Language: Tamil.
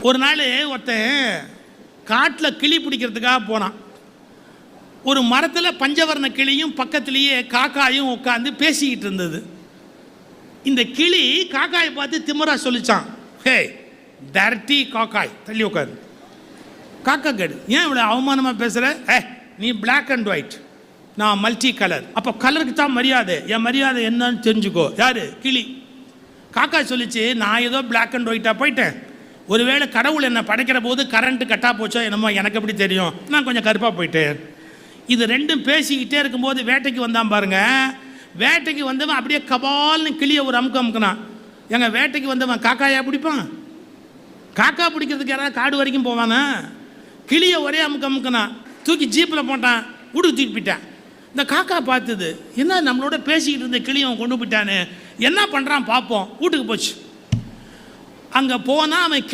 ஒரு நாள் ஒருத்தன் காட்டில் கிளி பிடிக்கிறதுக்காக போனான். ஒரு மரத்தில் பஞ்சவர்ண கிளியும் பக்கத்துலேயே காக்காயும் உட்காந்து பேசிக்கிட்டு இருந்தது. இந்த கிளி காக்காயை பார்த்து திமிரா சொல்லிச்சான், ஹே டர்ட்டி காக்காய், தள்ளி உட்காரு. காக்கா கேடு, ஏன் இவ்வளோ அவமானமாக பேசுகிற? நீ பிளாக் அண்ட் ஒயிட், நான் மல்டி கலர், அப்போ கலருக்கு தான் மரியாதை, என் மரியாதை என்னன்னு தெரிஞ்சுக்கோ. யார்? கிளி. காக்கா சொல்லிச்சு, நான் ஏதோ பிளாக் அண்ட் ஒயிட்டாக போயிட்டேன், ஒருவேளை கடவுள் என்னை படைக்கிற போது கரண்ட்டு கட்டாக போச்சோ என்னமோ, எனக்கு எப்படி தெரியும், நான் கொஞ்சம் கருப்பாக போயிட்டேன். இது ரெண்டும் பேசிக்கிட்டே இருக்கும்போது வேட்டைக்கு வந்தான் பாருங்க. வேட்டைக்கு வந்தவன் அப்படியே கபால்னு கிளியை ஒரு அமுக்கு அமுக்குனான். எங்கள் வேட்டைக்கு வந்தவன் காக்காயா பிடிப்பான்? காக்கா பிடிக்கிறதுக்கு யாராவது காடு வரைக்கும் போவானா? கிளியை ஒரே அமுக்கு அமுக்குனான், தூக்கி ஜீப்பில் போட்டான், வீட்டுக்கு தூக்கி போயிட்டான். இந்த காக்கா பார்த்தது, என்ன நம்மளோட பேசிக்கிட்டு இருந்த கிளியை அவன் கொண்டு போயிட்டானே, என்ன பண்ணுறான் பார்ப்போம். வீட்டுக்கு போச்சு. அங்கே போனால் அவன் கிளி